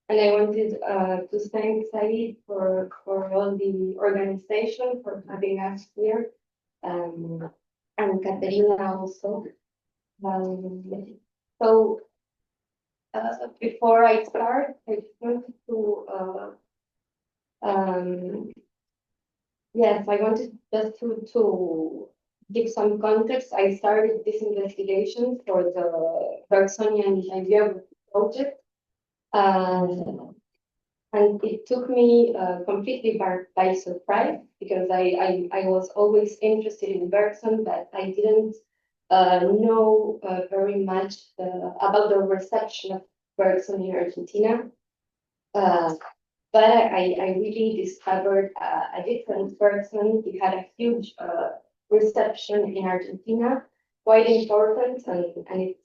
And I wanted to thank Said for all the organization, for having us here, and Katerina also. So before I start, I just wanted to yes, I wanted just to give some context. I started this investigation for the Bergsonian idea project, and it took me completely by surprise because I was always interested in Bergson, but I didn't know very much about the reception of Bergson in Argentina. But I really discovered a different Bergson. He had a huge reception in Argentina, quite important, and it's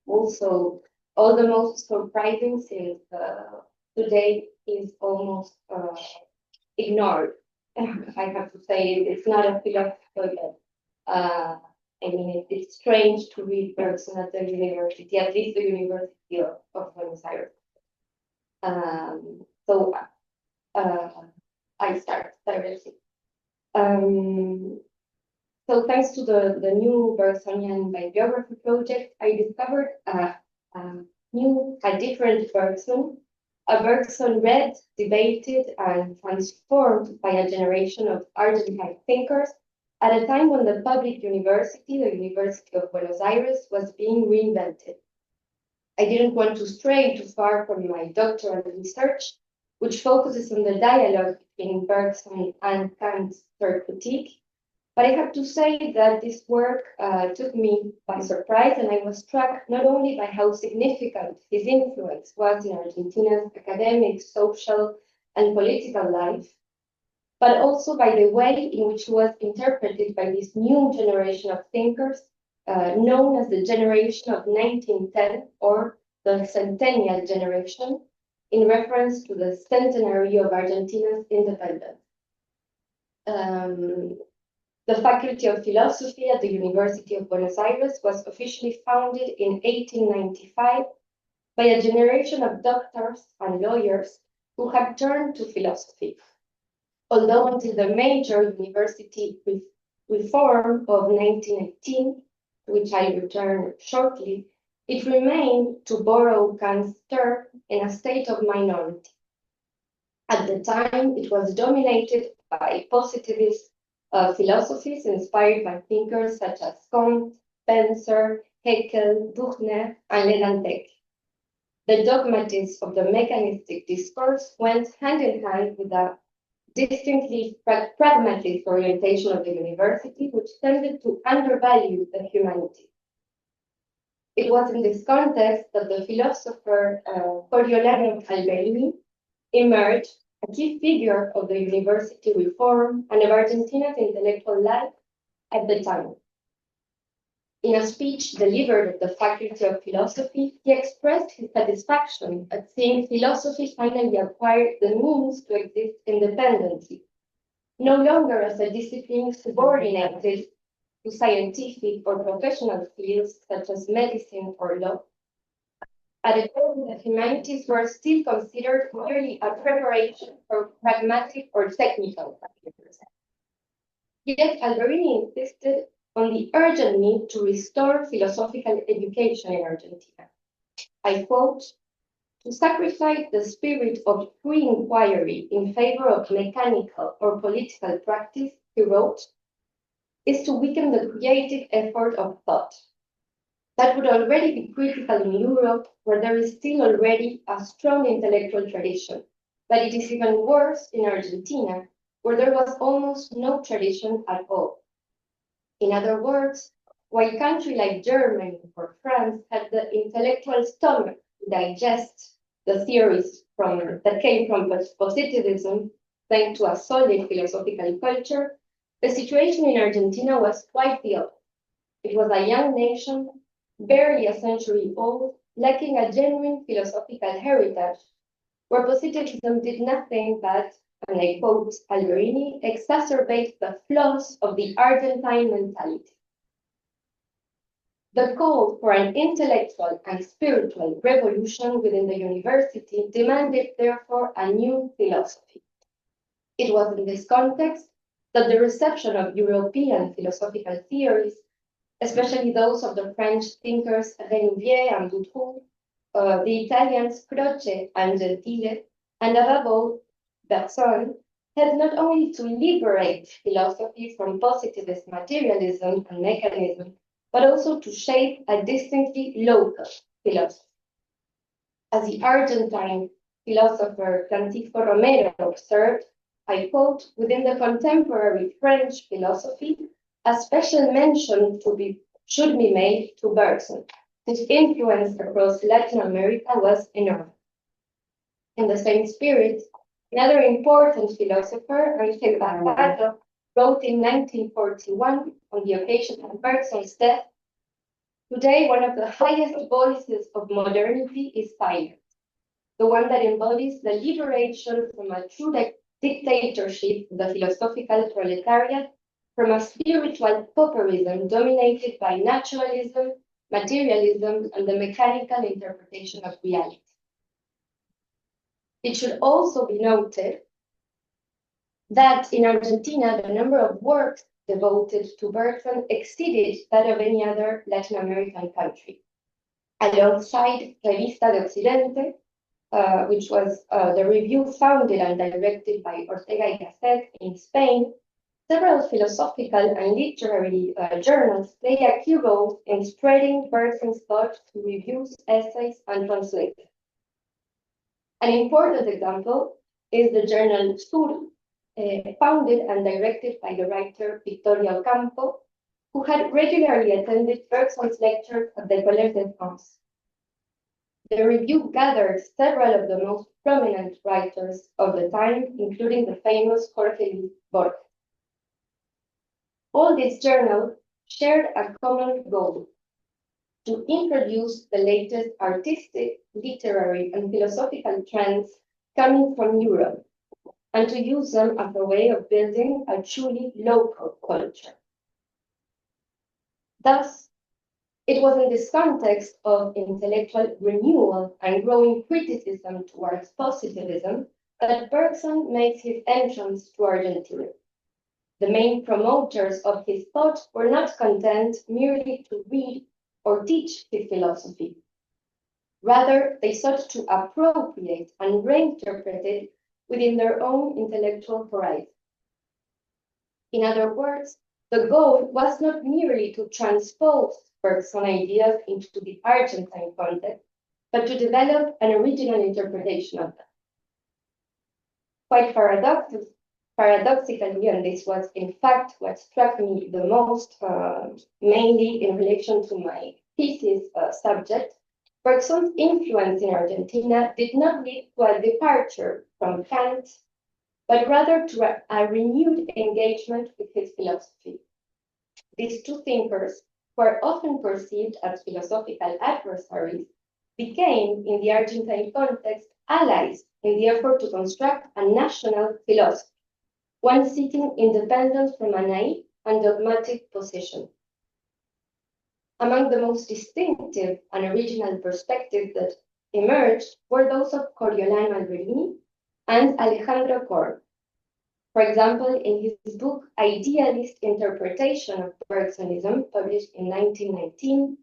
also all the most surprising since today is almost ignored. I have to say it's not a philosopher yet. I mean, it's strange to read Bergson at the university, at least the University of Buenos Aires. So I start directly. So thanks to the new Bergsonian bibliography project, I discovered a different Bergson, a Bergson read, debated, and transformed by a generation of Argentine thinkers at a time when the public university, the University of Buenos Aires, was being reinvented. I didn't want to stray too far from my doctoral research, which focuses on the dialogue between Bergson and Kant's third critique. But I have to say that this work took me by surprise, and I was struck not only by how significant his influence was in Argentina's academic, social, and political life, but also by the way in which he was interpreted by this new generation of thinkers, known as the generation of 1910 or the Centennial generation, in reference to the centenary of Argentina's independence. The Faculty of Philosophy at the University of Buenos Aires was officially founded in 1895 by a generation of doctors and lawyers who had turned to philosophy. Although until the major university reform of 1918, to which I return shortly, it remained, to borrow Kant's term, in a state of minority. At the time, it was dominated by positivist philosophies inspired by thinkers such as Kant, Spencer, Haeckel, Buchner, and Ledantec. The dogmatism of the mechanistic discourse went hand in hand with a distinctly pragmatic orientation of the university, which tended to undervalue the humanities. It was in this context that the philosopher Coriolano Alberini emerged, a key figure of the university reform and of Argentina's intellectual life at the time. In a speech delivered at the Faculty of Philosophy, he expressed his satisfaction at seeing philosophy finally acquire the means to exist independently, no longer as a discipline subordinated to scientific or professional fields such as medicine or law. At a time, the humanities were still considered merely a preparation for pragmatic or technical practices. Yet Alberini insisted on the urgent need to restore philosophical education in Argentina. I quote, "To sacrifice the spirit of free inquiry in favor of mechanical or political practice," he wrote, "is to weaken the creative effort of thought. That would already be critical in Europe, where there is still already a strong intellectual tradition, but it is even worse in Argentina, where there was almost no tradition at all. In other words, while a country like Germany or France had the intellectual stomach to digest the theories that came from positivism, thanks to a solid philosophical culture, the situation in Argentina was quite the opposite. It was a young nation, barely a century old, lacking a genuine philosophical heritage, where positivism did nothing but, and I quote Alberini, exacerbate the flaws of the Argentine mentality." The call for an intellectual and spiritual revolution within the university demanded, therefore, a new philosophy. It was in this context that the reception of European philosophical theories, especially those of the French thinkers Renouvier and Dutroux, the Italians Croce and Gentile, and above all, Bergson, had not only to liberate philosophy from positivist materialism and mechanism, but also to shape a distinctly local philosophy. As the Argentine philosopher Francisco Romero observed, I quote, within the contemporary French philosophy, a special mention should be made to Bergson, whose influence across Latin America was enormous. In the same spirit, another important philosopher, Angel Barbato, wrote in 1941 on the occasion of Bergson's death, today one of the highest voices of modernity is silent, the one that embodies the liberation from a true dictatorship of the philosophical proletariat, from a spiritual pauperism dominated by naturalism, materialism, and the mechanical interpretation of reality. It should also be noted that in Argentina, the number of works devoted to Bergson exceeded that of any other Latin American country. Alongside Revista de Occidente, which was the review founded and directed by Ortega y Gasset in Spain, several philosophical and literary journals play a key role in spreading Bergson's thought through reviews, essays, and translations. An important example is the journal Sur, founded and directed by the writer Victoria Ocampo, who had regularly attended Bergson's lectures at the Collège de France. The review gathered several of the most prominent writers of the time, including the famous Jorge Luis Borges. All these journals shared a common goal: to introduce the latest artistic, literary, and philosophical trends coming from Europe, and to use them as a way of building a truly local culture. Thus, it was in this context of intellectual renewal and growing criticism towards positivism that Bergson makes his entrance to Argentina. The main promoters of his thought were not content merely to read or teach his philosophy. Rather, they sought to appropriate and reinterpret it within their own intellectual horizon. In other words, the goal was not merely to transpose Bergson ideas into the Argentine context, but to develop an original interpretation of them. Quite paradoxically, and this was in fact what struck me the most, mainly in relation to my thesis subject, Bergson's influence in Argentina did not lead to a departure from Kant, but rather to a renewed engagement with his philosophy. These two thinkers, who are often perceived as philosophical adversaries, became, in the Argentine context, allies in the effort to construct a national philosophy, one seeking independence from a naive and dogmatic position. Among the most distinctive and original perspectives that emerged were those of Coriolano Alberini and Alejandro Korn. For example, in his book Idealist Interpretation of Bergsonism, published in 1919,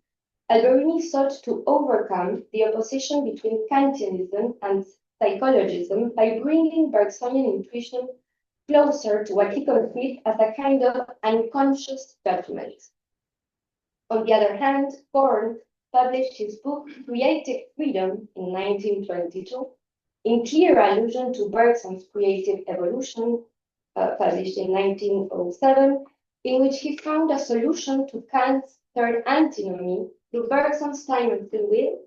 Alberini sought to overcome the opposition between Kantianism and psychologism by bringing Bergsonian intuition closer to what he conceived as a kind of unconscious judgment. On the other hand, Korn published his book Creative Freedom in 1922, in clear allusion to Bergson's Creative Evolution, published in 1907, in which he found a solution to Kant's third antinomy through Bergson's time and free will,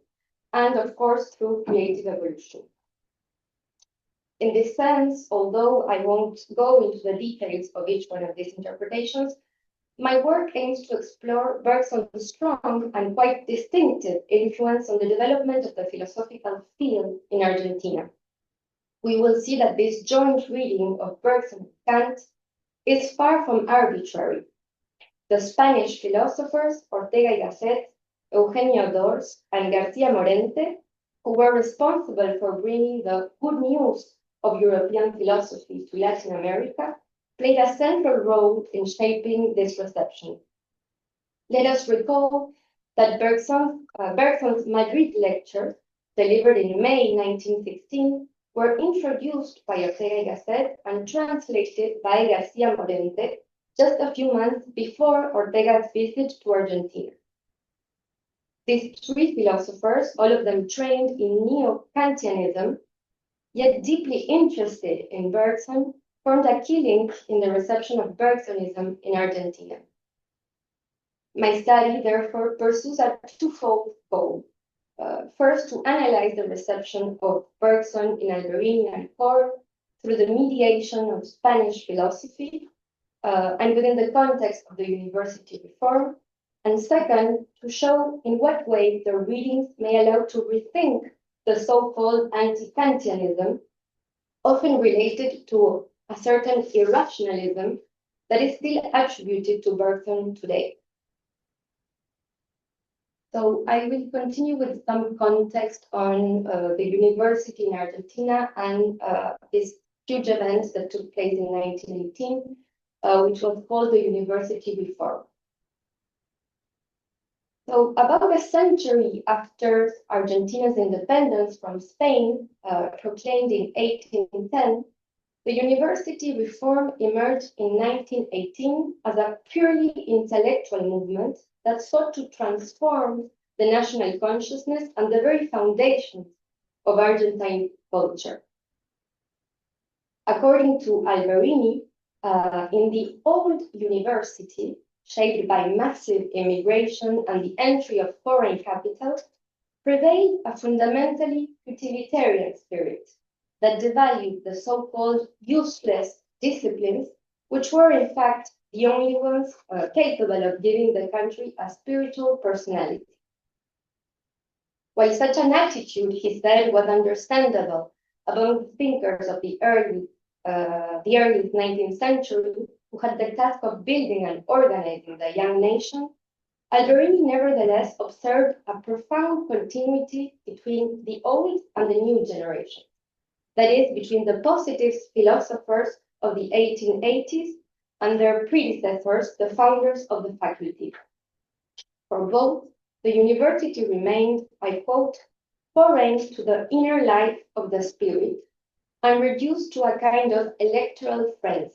and of course through creative evolution. In this sense, although I won't go into the details of each one of these interpretations, my work aims to explore Bergson's strong and quite distinctive influence on the development of the philosophical field in Argentina. We will see that this joint reading of Bergson and Kant is far from arbitrary. The Spanish philosophers Ortega y Gasset Eugenio Dors, and García Morente, who were responsible for bringing the good news of European philosophy to Latin America, played a central role in shaping this reception. Let us recall that Bergson's Madrid lectures, delivered in May 1916, were introduced by Ortega y Gasset and translated by García Morente just a few months before Ortega's visit to Argentina. These three philosophers, all of them trained in neo-Kantianism, yet deeply interested in Bergson, formed a key link in the reception of Bergsonism in Argentina. My study, therefore, pursues a twofold goal. First, to analyze the reception of Bergson in Alberini and Core through the mediation of Spanish philosophy and within the context of the university reform. And second, to show in what way the readings may allow to rethink the so-called anti-Kantianism, often related to a certain irrationalism that is still attributed to Bergson today. So I will continue with some context on the university in Argentina and this huge event that took place in 1918, which was called the University Reform. So about a century after Argentina's independence from Spain, proclaimed in 1810, the university reform emerged in 1918 as a purely intellectual movement that sought to transform the national consciousness and the very foundations of Argentine culture. According to Alberini, in the old university, shaped by massive immigration and the entry of foreign capital, prevailed a fundamentally utilitarian spirit that devalued the so-called useless disciplines, which were in fact the only ones capable of giving the country a spiritual personality. While such an attitude, he said, was understandable among thinkers of the early 19th century, who had the task of building and organizing the young nation, Alberini nevertheless observed a profound continuity between the old and the new generation. That is, between the positivist philosophers of the 1880s and their predecessors, the founders of the faculty. For both, the university remained, I quote, foreign to the inner life of the spirit and reduced to a kind of electoral frenzy.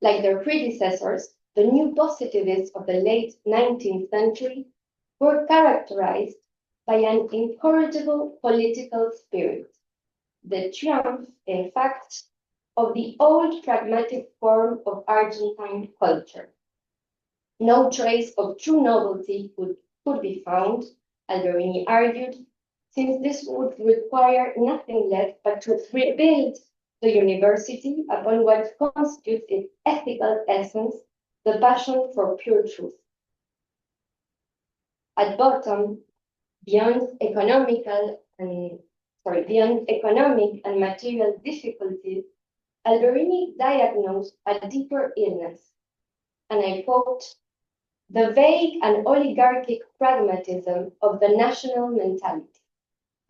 Like their predecessors, the new positivists of the late 19th century were characterized by an incorrigible political spirit, the triumph, in fact, of the old pragmatic form of Argentine culture. No trace of true novelty could be found, Alberini argued, since this would require nothing less but to rebuild the university upon what constitutes its ethical essence, the passion for pure truth. At bottom, beyond economic and material difficulties, Alberini diagnosed a deeper illness, and I quote, the vague and oligarchic pragmatism of the national mentality,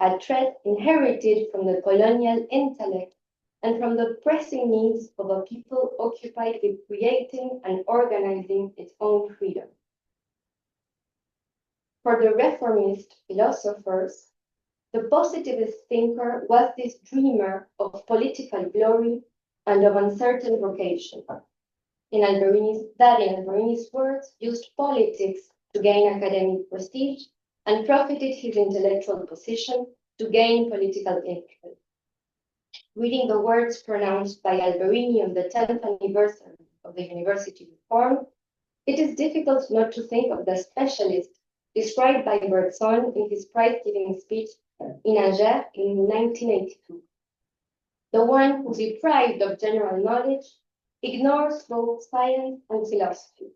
a trait inherited from the colonial intellect and from the pressing needs of a people occupied with creating and organizing its own freedom. For the reformist philosophers, the positivist thinker was this dreamer of political glory and of uncertain vocation. In Alberini's words, used politics to gain academic prestige and profited his intellectual position to gain political influence. Reading the words pronounced by Alberini on the 10th anniversary of the university reform, it is difficult not to think of the specialist described by Bergson in his prize-giving speech in Angers in 1982. The one who, deprived of general knowledge, ignores both science and philosophy,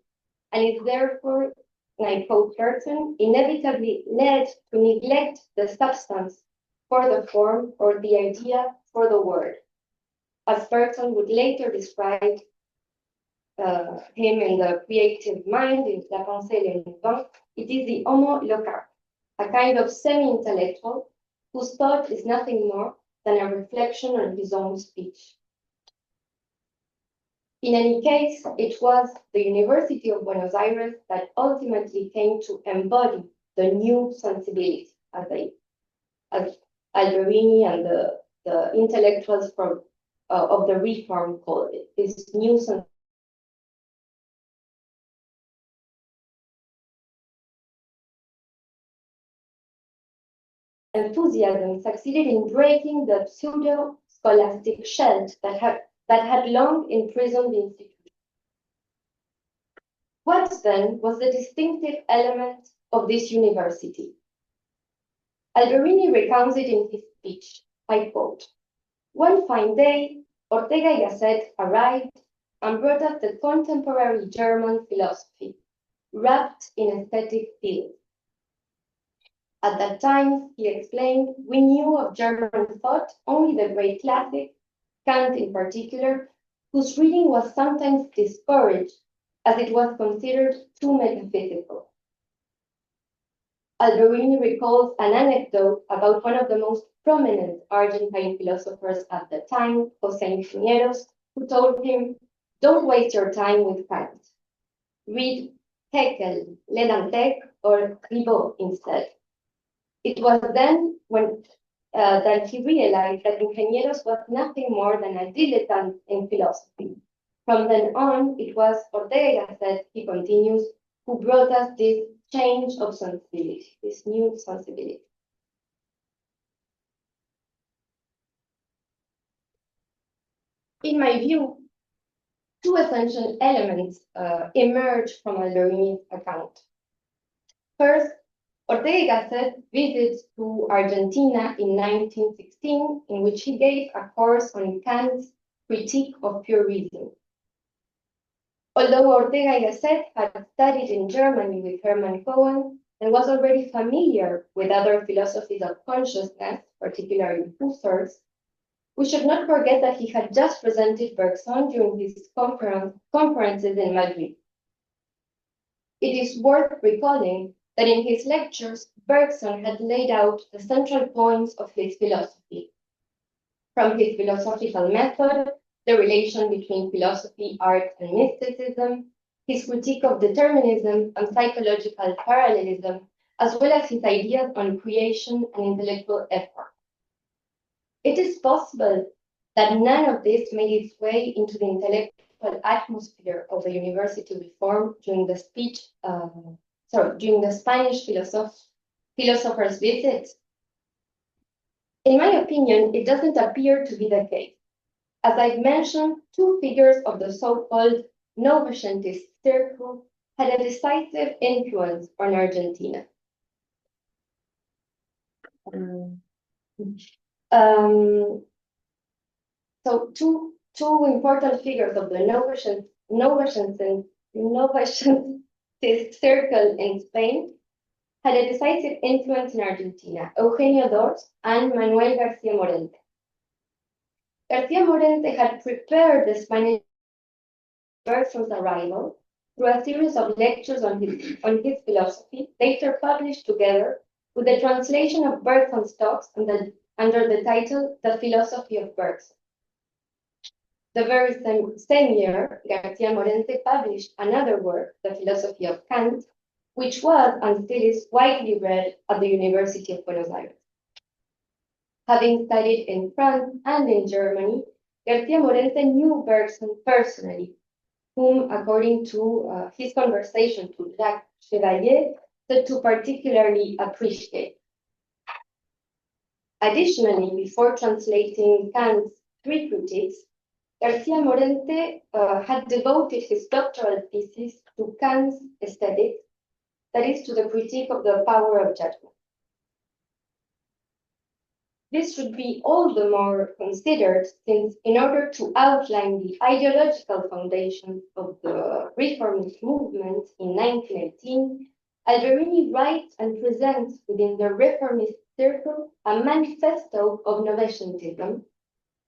and is therefore, and I quote Bergson, inevitably led to neglect the substance for the form or the idea for the word. As Bergson would later describe, him in the creative mind, in La pensée et le mouvement, it is the homo loci, a kind of semi-intellectual whose thought is nothing more than a reflection on his own speech. In any case, it was the University of Buenos Aires that ultimately came to embody the new sensibility, as Alberini and the intellectuals of the Reform called it, this new sensibility. Enthusiasm succeeded in breaking the pseudo-scholastic shell that had long imprisoned the institution. What then was the distinctive element of this university? Alberini recounts it in his speech. I quote, "One fine day, Ortega y Gasset arrived and brought us the contemporary German philosophy, wrapped in aesthetic fields. At that time," he explained, "we knew of German thought only the great classics, Kant in particular, whose reading was sometimes discouraged as it was considered too metaphysical." Alberini recalls an anecdote about one of the most prominent Argentine philosophers at the time, José Ingenieros, who told him, "Don't waste your time with Kant. Read Haeckel, Ledantec, or Ribot instead." It was then that he realized that Ingenieros was nothing more than a dilettante in philosophy. From then on, it was Ortega y Gasset, he continues, who brought us this change of sensibility, this new sensibility. In my view, two essential elements emerge from Alberini's account. First, Ortega y Gasset visits to Argentina in 1916, in which he gave a course on Kant's critique of pure reason. Although Ortega y Gasset had studied in Germany with Hermann Cohen and was already familiar with other philosophies of consciousness, particularly Husserl's, we should not forget that he had just presented Bergson during his conferences in Madrid. It is worth recalling that in his lectures, Bergson had laid out the central points of his philosophy. From his philosophical method, the relation between philosophy, art, and mysticism, his critique of determinism and psychological parallelism, as well as his ideas on creation and intellectual effort. It is possible that none of this made its way into the intellectual atmosphere of the university reform during the Spanish philosopher's visit. In my opinion, it doesn't appear to be the case. As I've mentioned, two figures of the so-called Novecentist circle had a decisive influence on Argentina. So two important figures of the Novecentist circle in Spain had a decisive influence in Argentina, Eugenio d'Ors and Manuel García Morente. García Morente had prepared the Spanish Bergson's arrival through a series of lectures on his philosophy, later published together with the translation of Bergson's talks under the title The Philosophy of Bergson. The very same year, García Morente published another work, The Philosophy of Kant, which was and still is widely read at the University of Buenos Aires. Having studied in France and in Germany, García Morente knew Bergson personally, whom, according to his conversation to Jacques Chevalier, said to particularly appreciate. Additionally, before translating Kant's three critiques, García Morente had devoted his doctoral thesis to Kant's aesthetics, that is, to the critique of the power of judgment. This should be all the more considered since, in order to outline the ideological foundations of the reformist movement in 1918, Alberini writes and presents within the reformist circle a manifesto of Novecentism,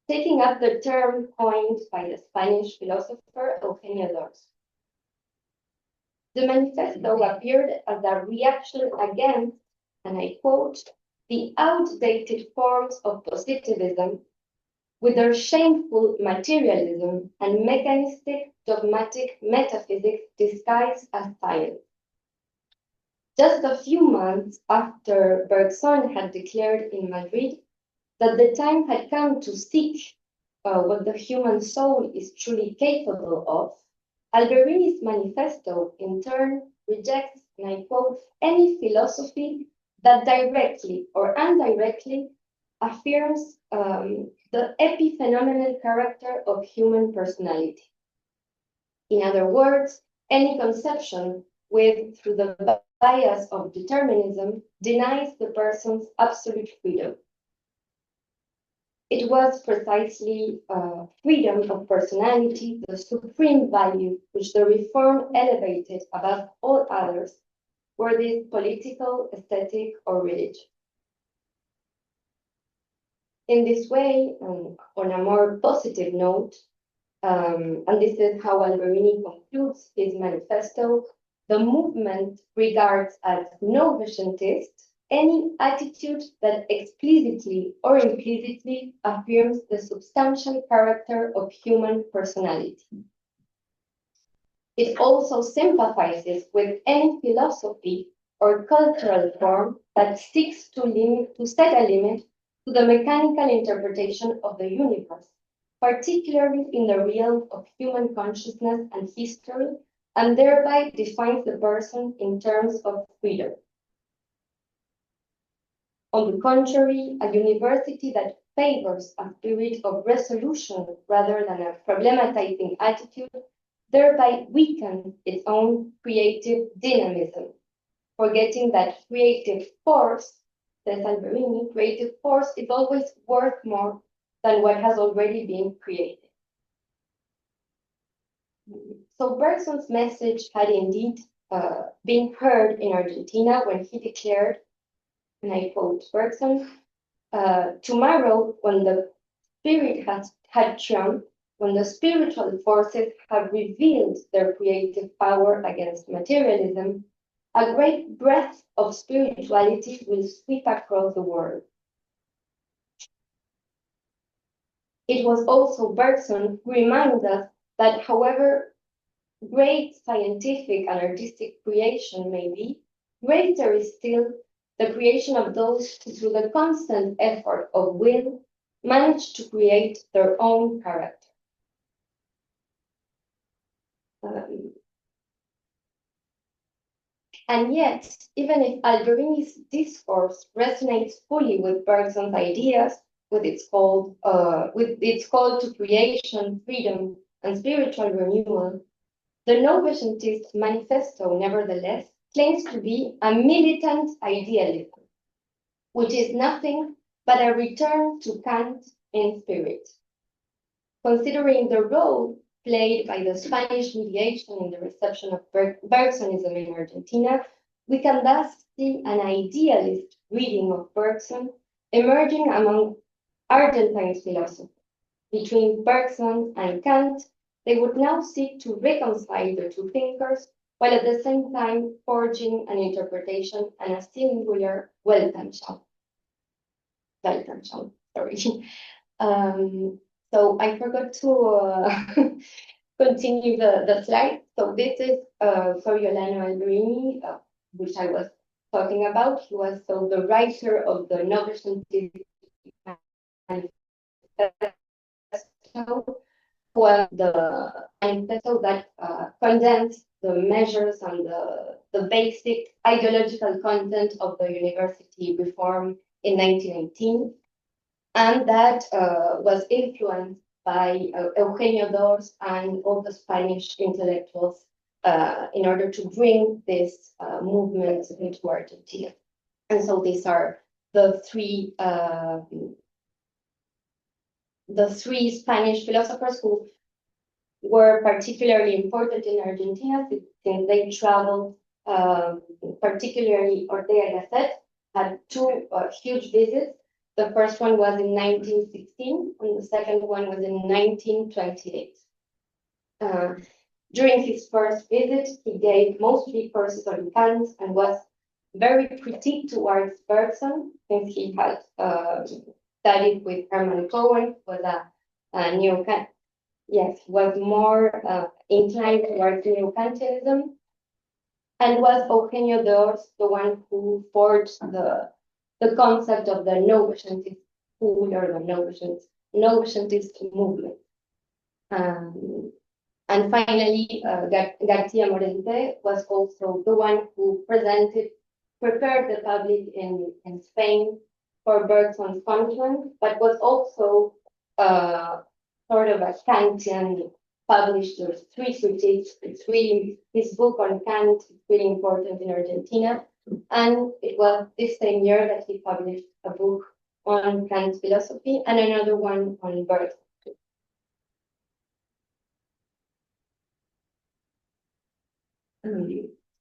taking up the term coined by the Spanish philosopher Eugenio d'Ors. The manifesto appeared as a reaction against, and I quote, the outdated forms of positivism with their shameful materialism and mechanistic dogmatic metaphysics disguised as science. Just a few months after Bergson had declared in Madrid that the time had come to seek what the human soul is truly capable of, Alberini's manifesto, in turn, rejects, and I quote, any philosophy that directly or indirectly affirms the epiphenomenal character of human personality. In other words, any conception with, through the bias of determinism, denies the person's absolute freedom. It was precisely freedom of personality, the supreme value which the reform elevated above all others, were this political, aesthetic, or religious. In this way, on a more positive note, and this is how Alberini concludes his manifesto, the movement regards as novatiantist any attitude that explicitly or implicitly affirms the substantial character of human personality. It also sympathizes with any philosophy or cultural form that seeks to set a limit to the mechanical interpretation of the universe, particularly in the realm of human consciousness and history, and thereby defines the person in terms of freedom. On the contrary, a university that favors a spirit of resolution rather than a problematizing attitude thereby weakens its own creative dynamism, forgetting that creative force, says Alberini, creative force is always worth more than what has already been created. So Bergson's message had indeed been heard in Argentina when he declared, and I quote Bergson, tomorrow when the spirit had triumphed, when the spiritual forces have revealed their creative power against materialism, a great breath of spirituality will sweep across the world. It was also Bergson who reminded us that however great scientific and artistic creation may be, greater is still the creation of those who, through the constant effort of will, manage to create their own character. And yet, even if Alberini's discourse resonates fully with Bergson's ideas, with its call to creation, freedom, and spiritual renewal, the novatiantist manifesto, nevertheless, claims to be a militant idealism, which is nothing but a return to Kant in spirit. Considering the role played by the Spanish mediation in the reception of Bergsonism in Argentina, we can thus see an idealist reading of Bergson emerging among Argentine philosophers. Between Bergson and Kant, they would now seek to reconcile the two thinkers, while at the same time forging an interpretation and a singular Weltanschauung. So I forgot to continue the slide. So this is Coriolano Alberini, which I was talking about. He was the writer of the novatiantist manifesto, was the manifesto that condensed the measures and the basic ideological content of the university reform in 1918. And that was influenced by Eugenio d'Ors and all the Spanish intellectuals in order to bring this movement into Argentina. And so these are the three Spanish philosophers who were particularly important in Argentina since they traveled, particularly Ortega y Gasset had two huge visits. The first one was in 1916, and the second one was in 1928. During his first visit, he gave mostly courses on Kant and was very critique towards Bergson, since he had studied with Hermann Cohen, was a neo-Kant. Yes, was more inclined towards neo-Kantianism, and was Eugenio d'Ors the one who forged the concept of the nouveauchantist school or the nouveauchantist movement. And finally, García Morente was also the one who prepared the public in Spain for Bergson's conference, but was also sort of a Kantian, published those three critiques. It's really, his book on Kant is really important in Argentina. And it was this same year that he published a book on Kant's philosophy and another one on Bergson.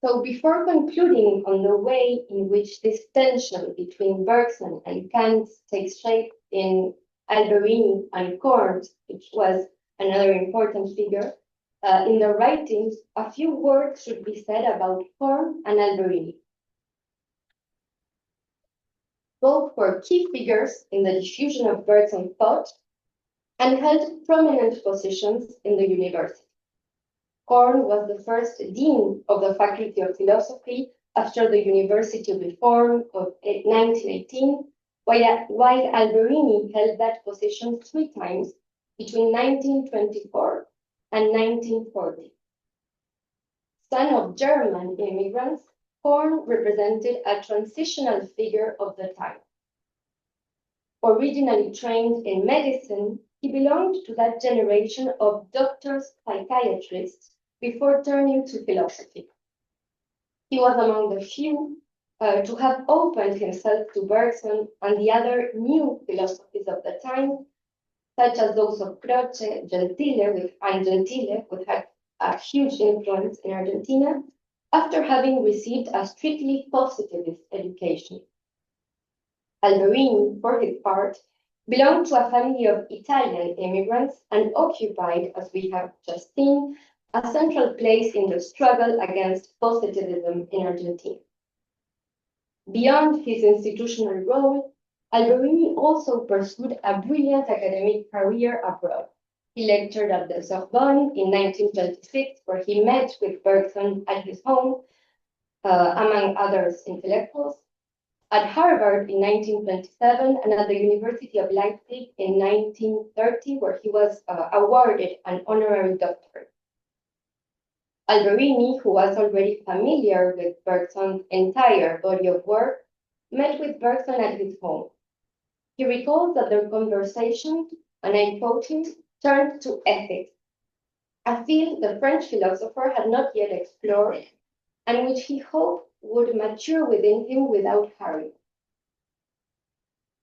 So before concluding on the way in which this tension between Bergson and Kant takes shape in Alberini and Korn, which was another important figure, in their writings, a few words should be said about Korn and Alberini. Both were key figures in the diffusion of Bergson thought and held prominent positions in the university. Korn was the first dean of the Faculty of Philosophy after the university reform of 1918, while Alberini held that position 3 times between 1924 and 1940. Son of German immigrants, Korn represented a transitional figure of the time. Originally trained in medicine, he belonged to that generation of doctors, psychiatrists, before turning to philosophy. He was among the few to have opened himself to Bergson and the other new philosophies of the time, such as those of Croce, Gentile, which had a huge influence in Argentina, after having received a strictly positivist education. Alberini, for his part, belonged to a family of Italian immigrants and occupied, as we have just seen, a central place in the struggle against positivism in Argentina. Beyond his institutional role, Alberini also pursued a brilliant academic career abroad. He lectured at the Sorbonne in 1926, where he met with Bergson at his home, among others intellectuals, at Harvard in 1927, and at the University of Leipzig in 1930, where he was awarded an honorary doctorate. Alberini, who was already familiar with Bergson's entire body of work, met with Bergson at his home. He recalls that their conversation, and I quote him, turned to ethics, a field the French philosopher had not yet explored, and which he hoped would mature within him without hurry.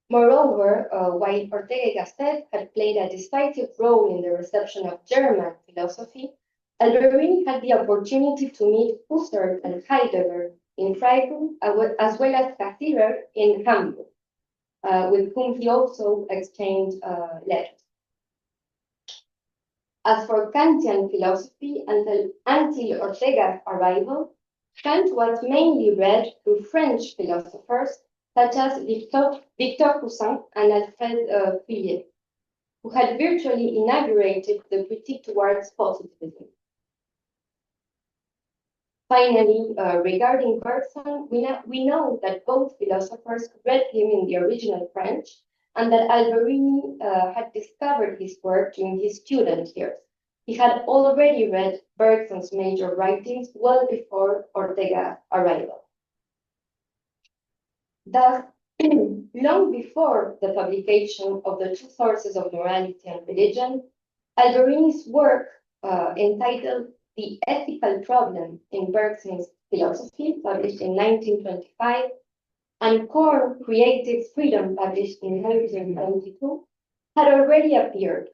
Moreover, while Ortega y Gasset had played a decisive role in the reception of German philosophy, Alberini had the opportunity to meet Husserl and Heidegger in Freiburg, as well as Cassirer in Hamburg, with whom he also exchanged letters. As for Kantian philosophy, until Ortega's arrival, Kant was mainly read through French philosophers such as Victor Cousin and Alfred Fillier, who had virtually inaugurated the critique towards positivism. Finally, regarding Bergson, we know that both philosophers read him in the original French, and that Alberini had discovered his work during his student years. He had already read Bergson's major writings well before Ortega's arrival. Thus, long before the publication of the 2 sources of morality and religion, Alberini's work entitled The Ethical Problem in Bergson's Philosophy, published in 1925, and Core Creative Freedom, published in 1972, had already appeared.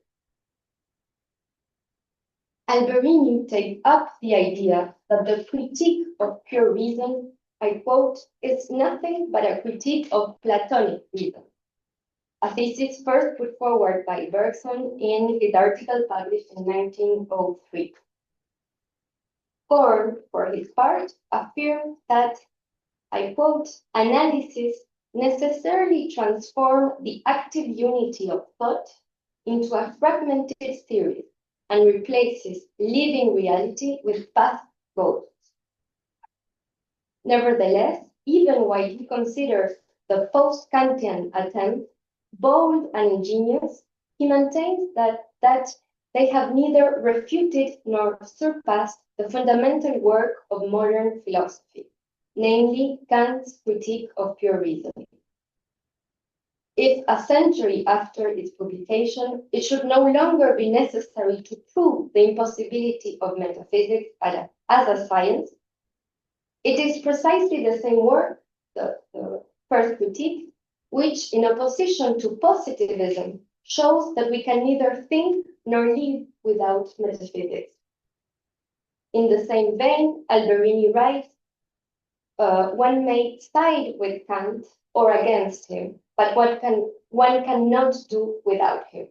Alberini takes up the idea that the critique of pure reason, I quote, is nothing but a critique of Platonic reason. a thesis first put forward by Bergson in his article published in 1903. Korn, for his part, affirmed that, I quote, analysis necessarily transforms the active unity of thought into a fragmented series and replaces living reality with past ghosts. Nevertheless, even while he considers the post-Kantian attempt bold and ingenious, he maintains that they have neither refuted nor surpassed the fundamental work of modern philosophy, namely Kant's critique of pure reason. If a century after its publication, it should no longer be necessary to prove the impossibility of metaphysics as a science, it is precisely the same work, the first critique, which, in opposition to positivism, shows that we can neither think nor live without metaphysics. In the same vein, Alberini writes, one may side with Kant or against him, but one cannot do without him.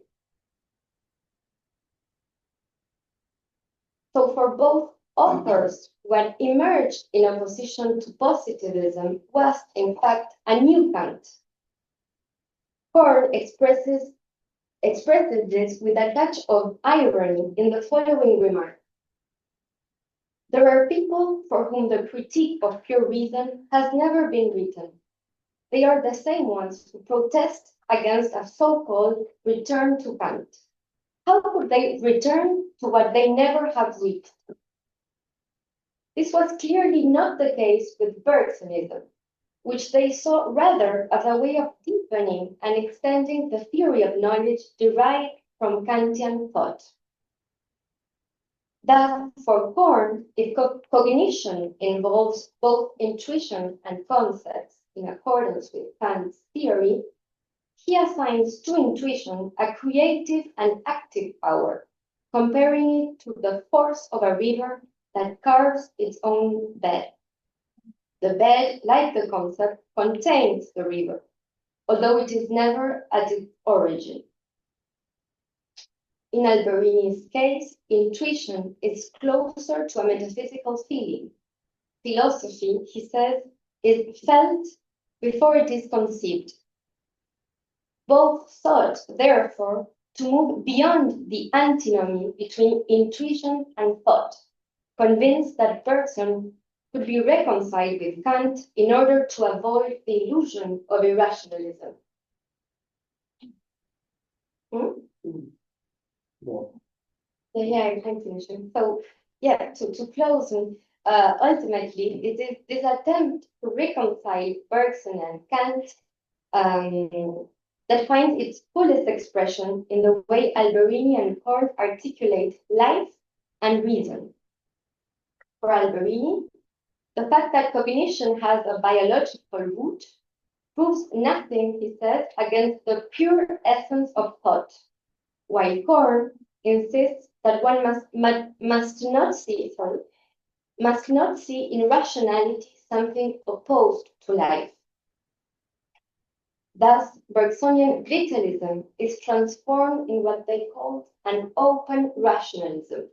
So for both authors, what emerged in opposition to positivism was, in fact, a new Kant. Korn expresses this with a touch of irony in the following remark. There are people for whom the critique of pure reason has never been written. They are the same ones who protest against a so-called return to Kant. How could they return to what they never have reached? This was clearly not the case with Bergsonism, which they saw rather as a way of deepening and extending the theory of knowledge derived from Kantian thought. Thus, for Korn, if cognition involves both intuition and concepts in accordance with Kant's theory, he assigns to intuition a creative and active power, comparing it to the force of a river that carves its own bed. The bed, like the concept, contains the river, although it is never at its origin. In Alberini's case, intuition is closer to a metaphysical feeling. Philosophy, he says, is felt before it is conceived. Both sought, therefore, to move beyond the antinomy between intuition and thought, convinced that Bergson could be reconciled with Kant in order to avoid the illusion of irrationalism. Yeah, I'm finishing. So, yeah, to close, ultimately, it is this attempt to reconcile Bergson and Kant that finds its fullest expression in the way Alberini and Korn articulate life and reason. For Alberini, the fact that cognition has a biological root proves nothing, he says, against the pure essence of thought, while Korn insists that one must not see in rationality something opposed to life. Thus, Bergsonian vitalism is transformed in what they call an open rationalism,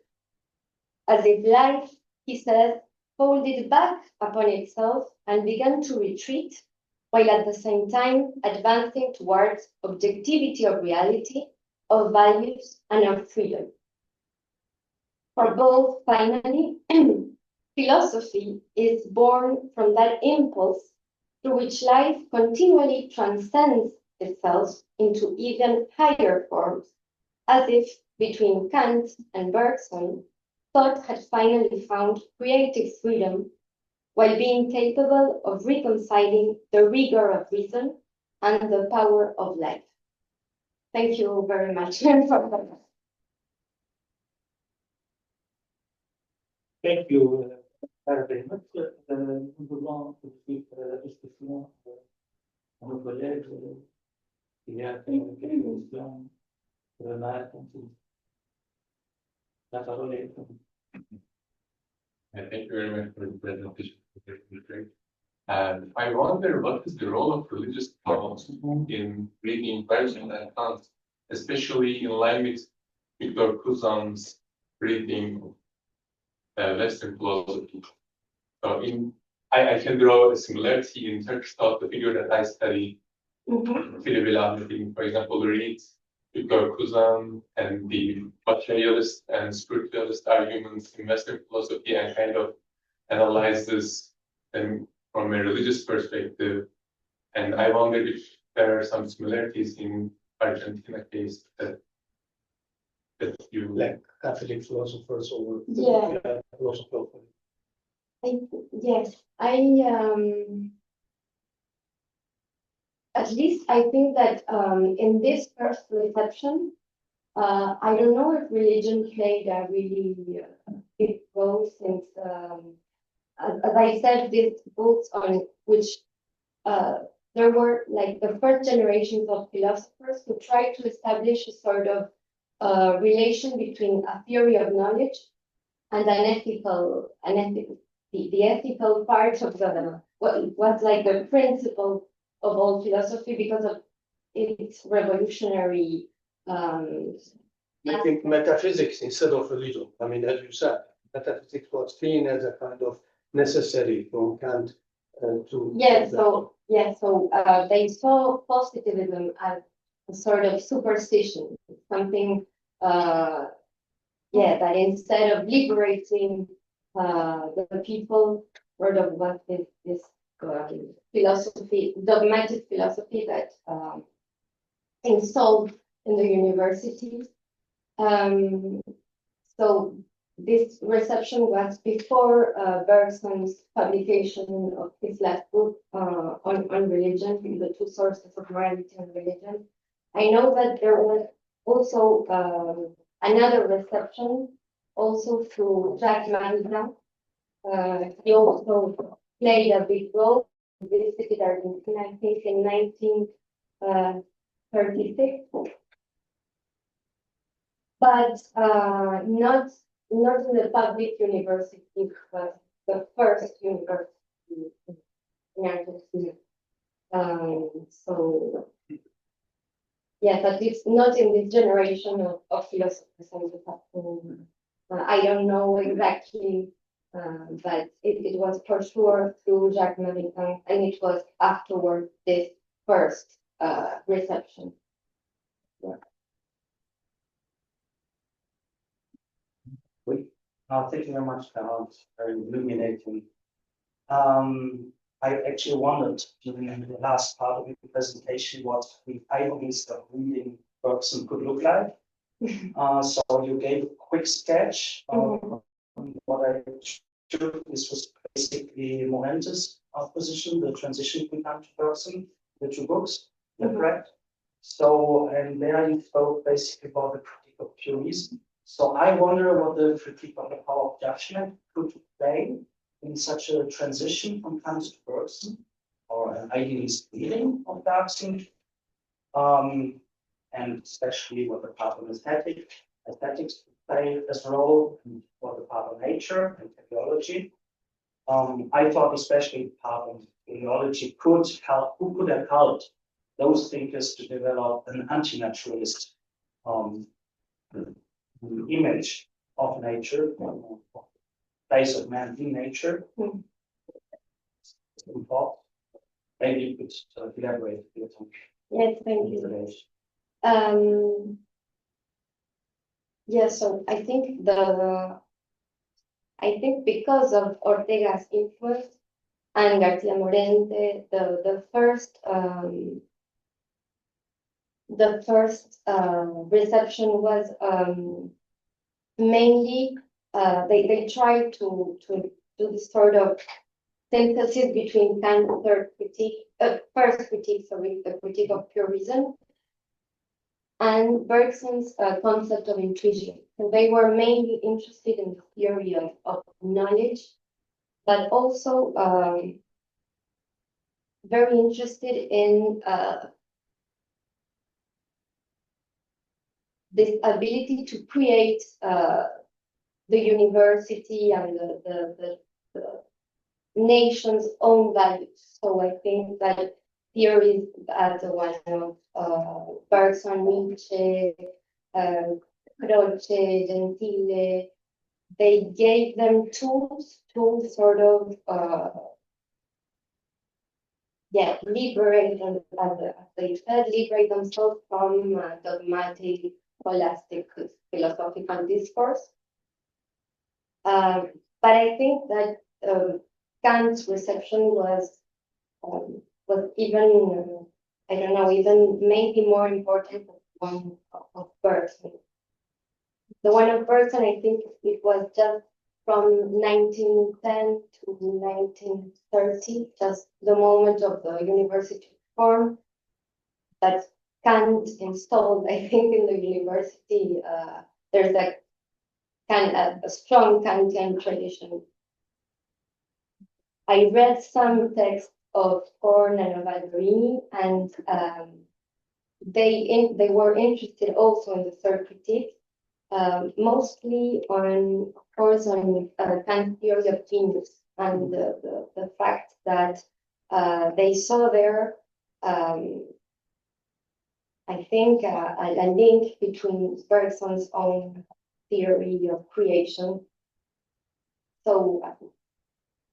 as if life, he says, folded back upon itself and began to retreat, while at the same time advancing towards objectivity of reality, of values, and of freedom. For both, finally, philosophy is born from that impulse through which life continually transcends itself into even higher forms, as if between Kant and Bergson, thought had finally found creative freedom while being capable of reconciling the rigor of reason and the power of life. Thank you very much for that. Thank you very much. Nous allons poursuivre la discussion à nos collègues. Il y a quelques questions, remarques. La parole est à vous. Thank you very much for the presentation. And I wonder what is the role of religious thought in reading Bergson and Kant, especially in line with Victor Cousin's reading Western philosophy. So I can draw a similarity in Turkish thought, the figure that I study, Philip, for example, reads Victor Cousin and the materialist and spiritualist arguments in Western philosophy and kind of analyzes them from a religious perspective. And I wonder if there are some similarities in Argentina case that you Like Catholic philosophers or philosophers. Yes, at least I think that in this first reception, I don't know if religion played a really big role since, as I said, these books on which there were like the first generations of philosophers who tried to establish a sort of relation between a theory of knowledge and the ethical part of what was like the principle of all philosophy because of its revolutionary. Making metaphysics instead of religion. I mean, as you said, metaphysics was seen as a kind of necessary from Kant to. Yes, so they saw positivism as a sort of superstition, something, that instead of liberating the people, sort of what this philosophy, dogmatic philosophy that installed in the universities. So this reception was before Bergson's publication of his last book on religion, the two sources of morality and religion. I know that there was also another reception, also through Jacques Maritain. He also played a big role. He visited Argentina, I think, in 1936, but not in the public university, but the first university in Argentina. So, yeah, but it's not in this generation of philosophers. I don't know exactly, but it was for sure through Jacques Maritain, and it was afterward this first reception. Yeah. Thank you very much, Carol. Very illuminating. I actually wondered during the last part of your presentation what the idealist of reading Bergson could look like. So you gave a quick sketch of what I took. This was basically Morente's position, the transition from Kant to Bergson, the two books, correct? So, and there you spoke basically about the critique of pure reason. So I wonder what the critique of the power of judgment could play in such a transition from Kant to Bergson, or an idealist reading of Bergson, and especially what the part of aesthetics play as a role, and what the part of nature and teleology. I thought especially part of teleology could help, who could have helped those thinkers to develop an anti-naturalist image of nature, place of man in nature. Maybe you could elaborate a bit on. Yes, thank you. Yes, so I think because of Ortega's influence and Garcia Morente, the first reception was mainly they tried to do this sort of synthesis between Kant's first critique, the critique of pure reason, and Bergson's concept of intuition. So they were mainly interested in the theory of knowledge, but also very interested in this ability to create the university and nation's own values. So I think that theories as the one of Bergson, Nietzsche, Croce, Gentile, they gave them tools to sort of liberate them, as they said, liberate themselves from dogmatic, scholastic, philosophical discourse. But I think that Kant's reception was even, I don't know, even maybe more important than the one of Bergson. The one of Bergson, I think it was just from 1910 to 1930, just the moment of the university reform that Kant installed, I think, in the university. There's a strong Kantian tradition. I read some texts of Horn and of Alberini, and they were interested also in the third critique, mostly on, of course, on Kant's theory of genius and the fact that they saw there, I think, a link between Bergson's own theory of creation. So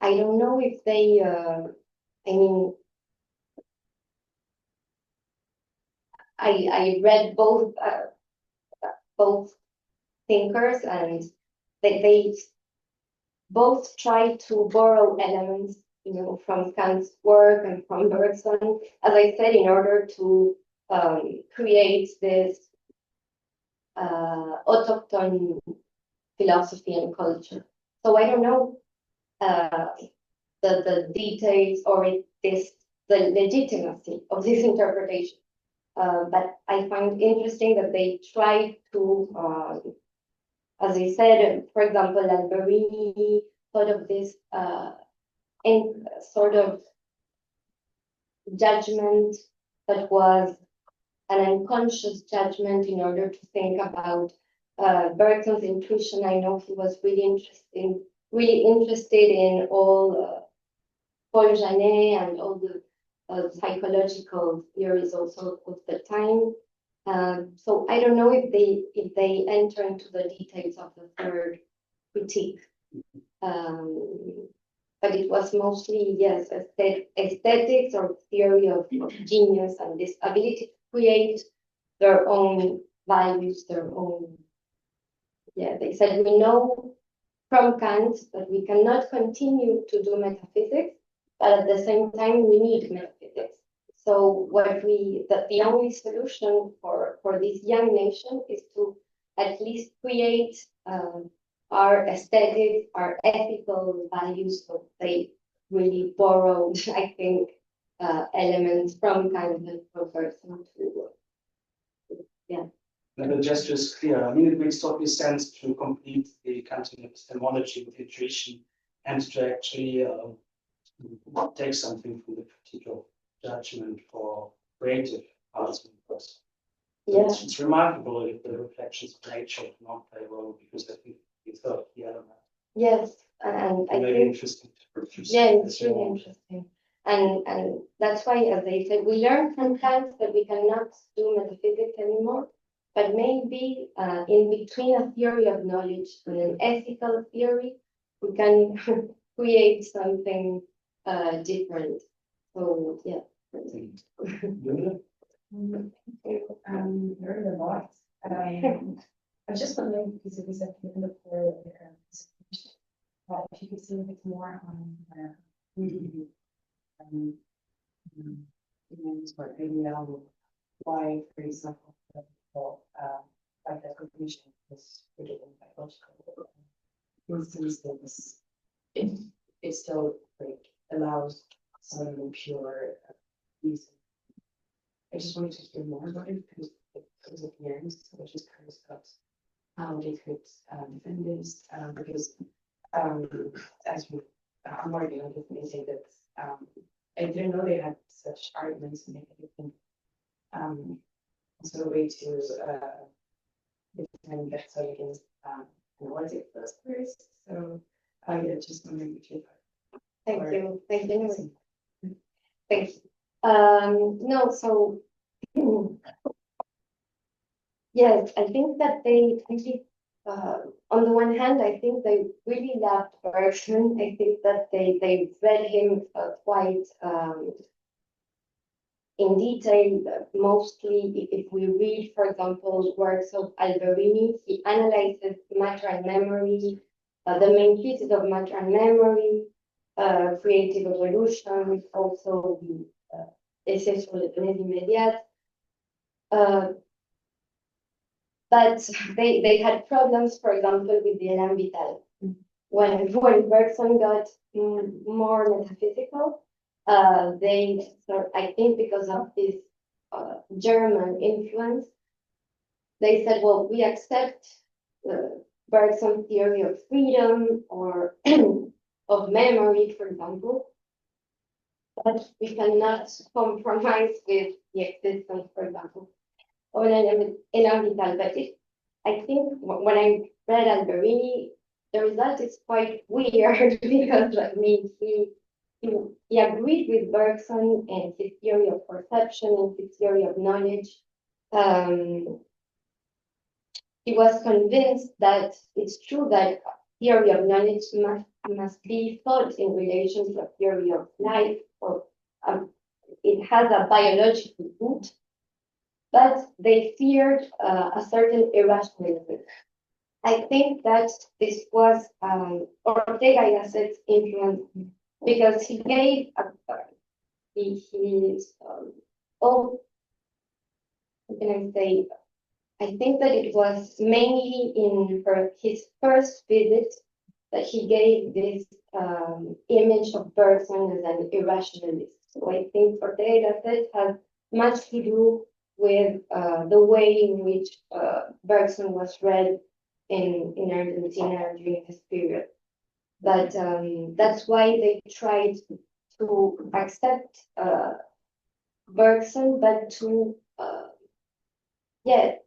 I don't know if they, I mean, I read both thinkers, and they both try to borrow elements, from Kant's work and from Bergson, as I said, in order to create this autochthon philosophy and culture. So I don't know the details or the legitimacy of this interpretation. But I find interesting that they tried to, as I said, for example, Alberini thought of this in sort of judgment that was an unconscious judgment in order to think about Bergson's intuition. I know he was really interested in all Paul Janet and all the psychological theories also of the time. So I don't know if they enter into the details of the third critique. But it was mostly, yes, aesthetics or theory of genius and this ability to create their own values, their own. Yeah, they said, we know from Kant that we cannot continue to do metaphysics, but at the same time, we need metaphysics. So the only solution for this young nation is to at least create our aesthetic, our ethical values. So they really borrowed, I think, elements from Kant and from Bergson to, yeah. And the gesture is clear. I mean, it makes total sense to complete the Kantian epistemology with intuition and to actually take something from the critique of judgment for creative arts. Yeah. It's remarkable if the reflections of nature do not play a role, because I think it's the element. Yes, and I Maybe think interesting to produce. yeah, it's really interesting. And that's why, as they said, we learn from Kant that we cannot do metaphysics anymore, but maybe in between a theory of knowledge and an ethical theory, we can create something different. So yeah. Very a lot. I'm just wondering, because it was at the end of the if you could say a bit more on why, for example, like that conclusion was rooted in biological instances, it still like allows some pure reason. I just wanted to hear more about it because it was at the end, so I just curious about how they could defend this, because as we I'm already on definitely say that I didn't know they had such arguments, and I think also a way to defend that side against analytic philosophers. So I just wondering if you Thank you. Thank you. Thank you. No, so yes, I think that they really, on the one hand, I think they really loved Bergson. I think that they read him quite in detail. Mostly, if we read, for example, works of Alberini, he analyzes matter and memory, the main pieces of matter and memory, creative evolution, also the essai sur les données immédiates. But they had problems, for example, with the Elan Vital. When Bergson got more metaphysical, I think because of this German influence, they said, well, we accept Bergson's theory of freedom or of memory, for example, but we cannot compromise with the existence, for example, of an Elan Vital. But I think when I read Alberini, the result is quite weird because, I mean, he agreed with Bergson and his theory of perception and his theory of knowledge. He was convinced that it's true that theory of knowledge must be thought in relation to a theory of life, or it has a biological root, but they feared a certain irrationalism. I think that this was Ortega y Gasset's influence, because he gave how can I say? I think that it was mainly in his first visit that he gave this image of Bergson as an irrationalist. So I think Ortega y Gasset has much to do with the way in which Bergson was read in Argentina during this period. But that's why they tried to accept Bergson, but to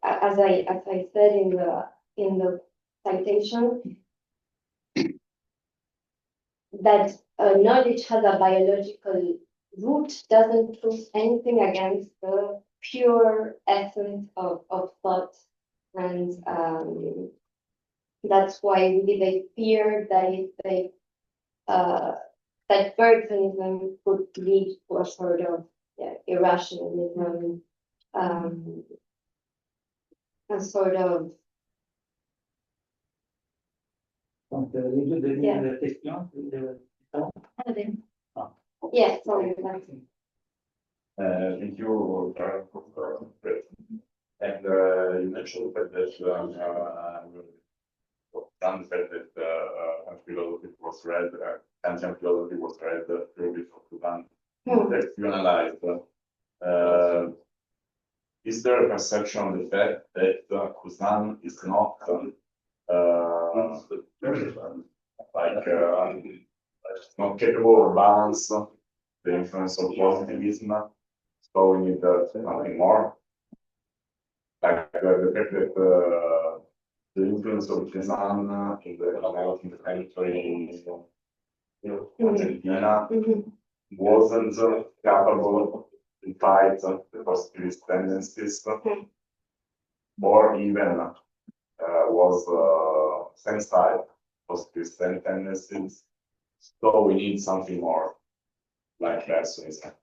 as I said in the citation, that knowledge has a biological root doesn't prove anything against the pure essence of thought, and that's why really they feared that if they that Bergsonism could lead to a sort of irrationalism, a sort of Donc, les deux dernières questions. yes, sorry. Thank you, Clara, for that. And you mentioned that Kant said that philosophy was read, Kantian philosophy was read through before Kant. That you analyzed. Is there a perception of the fact that Cousin is not not capable of balance the influence of positivism? So we need something more. Like the fact that the influence of Cezanne in the 19th century in Argentina wasn't capable to fight the positivist tendencies, or even was same side positivist tendencies. So we need something more, like Bergsonism.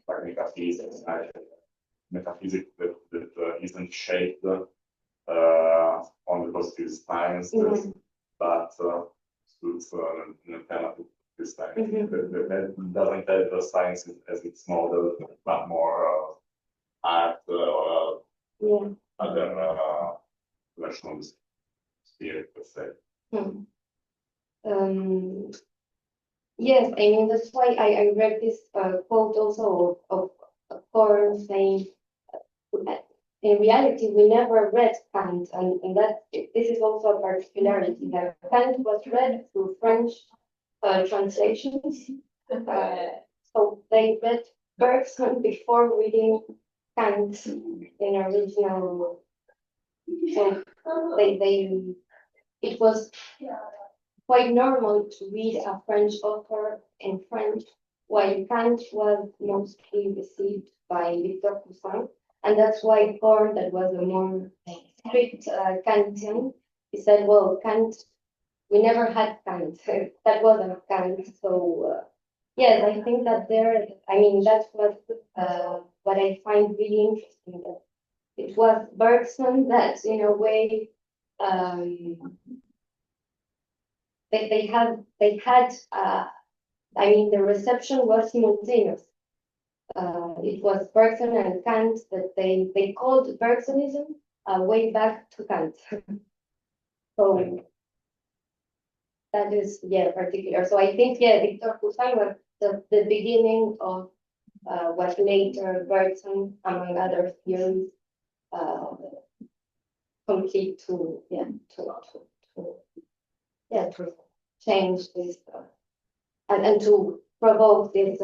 Like metaphysics, metaphysics that isn't shaped on the positive sciences, but suits an alternative to this time. That doesn't have the science as its model, but more art or other version of the spirit, let's say. Yes, I mean, that's why I read this quote also of Koren saying, in reality, we never read Kant, and that this is also a particularity, that Kant was read through French translations. So they read Bergson before reading Kant in original. So it was quite normal to read a French author in French, while Kant was mostly received by Victor Cousin, and that's why Thor, that was a more strict Kantian, he said, well, Kant, we never had Kant, that wasn't Kant, so yes, I think that there, I mean, that's what I find really interesting, that it was Bergson that, in a way, they had, I mean, the reception was simultaneous. It was Bergson and Kant that they called Bergsonism way back to Kant. So that is, yeah, particular. So I think, yeah, Victor Cousin was the beginning of what later Bergson, among other theories, complete to, yeah, to change this and to provoke this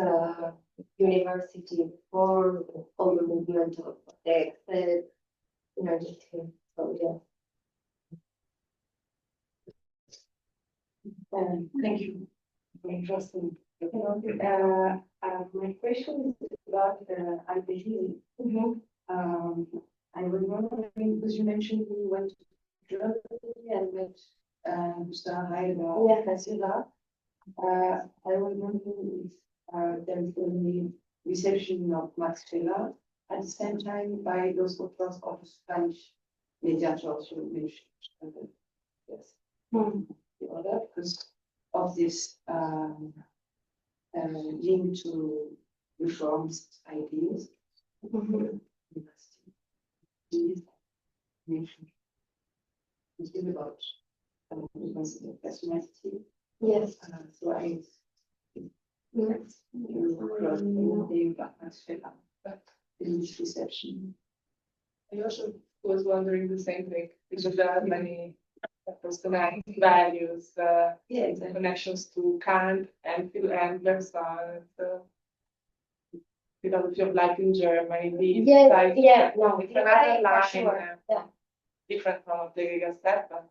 university reform, all the movement of the energy. So yeah. Thank you. Interesting. My question is about Argentine. I was wondering, because you mentioned you went to Germany and met Gustav Heidelberg, etc. I was wondering if there is only reception of Max Scheler at the same time by those authors of Spanish mediators you mentioned. Yes. The other, because of this link to reformist ideas. Thinking about personality. Yes. So I in this reception. I also was wondering the same thing, because there are many personality values, connections to Kant and Bergson, philosophy of life in Germany. It's another line, sure. Yeah. different from what they said, but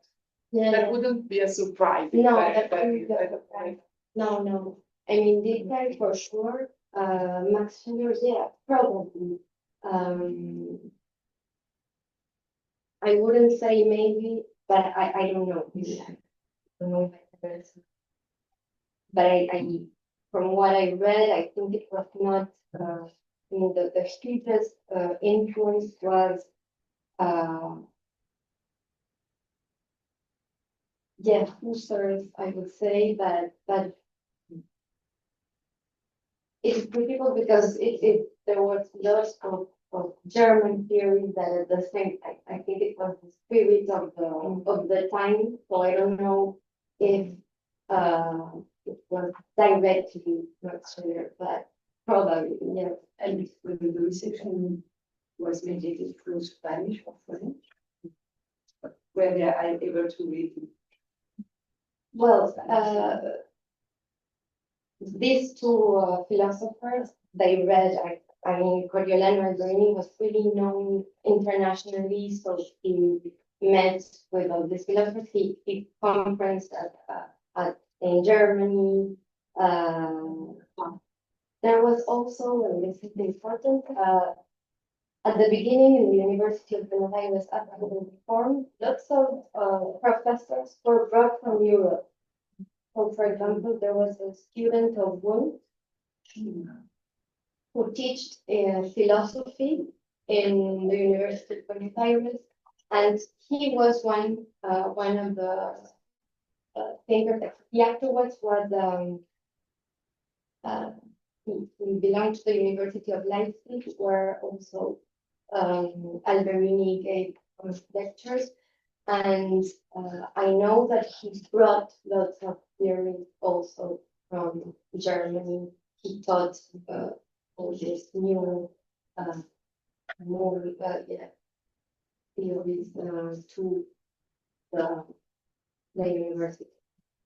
Yeah, that wouldn't be a surprise. No, that wouldn't be a surprise. No. I mean, this guy for sure. Max Scheler, yeah, probably. I wouldn't say maybe, but I don't know. I don't know if I but I from what I read, I think it was not. The hugest influence was. Husserl, I would say, but it's difficult because there was lots of German theories that at the same I think it was the spirit of the time, so I don't know if it was directly not sure, but probably yes. And whether the reception was mediated through Spanish or French, where they are able to read. Well, these two philosophers, they read, I mean, Coriolanus Berni was really known internationally, so he met with all these philosophers. He conferenced in Germany. There was also, and this is important, at the beginning in the University of Buenos Aires after the reform, lots of professors were brought from Europe. So, for example, there was a student of Wundt who taught philosophy in the University of Buenos Aires, and he was one of the thinkers. He afterwards was he belonged to the University of Leipzig, where also Alberini gave lectures. And I know that he brought lots of theories also from Germany. He taught all these new, more theories to the university.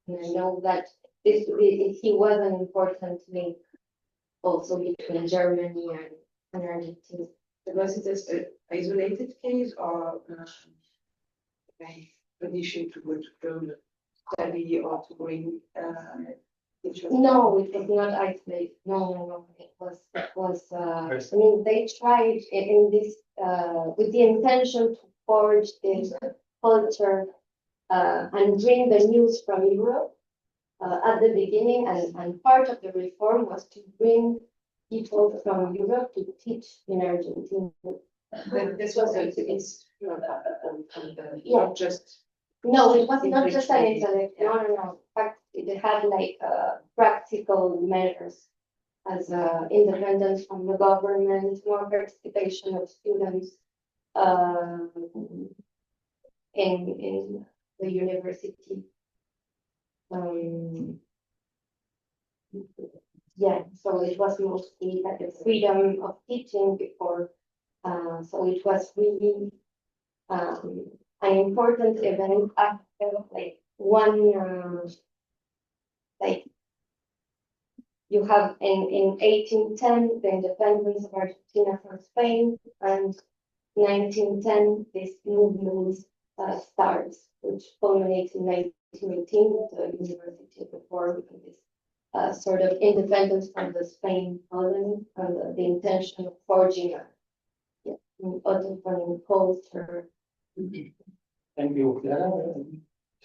And I know that he was an important link also between Germany and Argentina. Was it an isolated case or a tradition to go to Poland? study or to bring interest? No, it was not isolated. No. It was. I mean, they tried in this with the intention to forge this culture and bring the news from Europe at the beginning, and part of the reform was to bring people from Europe to teach in Argentina. This was a, it's, from the, Yeah. not just. No, it was not just an intellect. No. In fact, it had like practical measures as independence from the government, more participation of students in the university. Yeah, so it was mostly like the freedom of teaching before. So it was really an important event after like one like you have in 1810 the independence of Argentina from Spain, and 1910 this movement starts, which culminates in 1918 with the university reform and this sort of independence from the Spain colony and the intention of forging an autonomous culture. Thank you, Clara.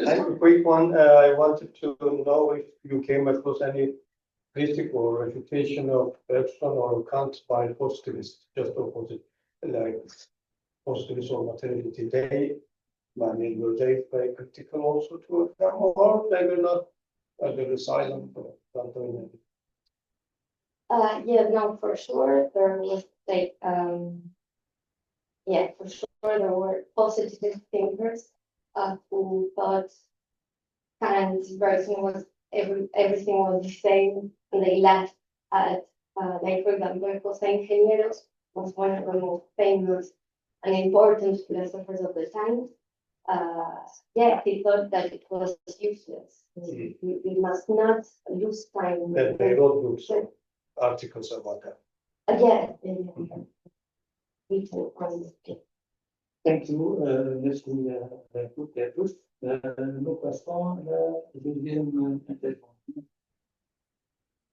I have a quick one. I wanted to know if you came across any critique or refutation of Bergson or Kant by positivists, just opposite, like positivists or materiality. Were they very critical also to them, or they were not? They were silent or not doing anything? Yeah, no, for sure there was like yeah, for sure there were positive thinkers who thought Kant, Bergson was everything was the same, and they laughed at like for example, José Ingenieros was one of the most famous and important philosophers of the time. Yeah, he thought that it was useless. We must not lose time. Then they wrote books, articles about that. Yeah. We can understand. Thank you. Merci beaucoup à tous. Nous passons à la deuxième intervention.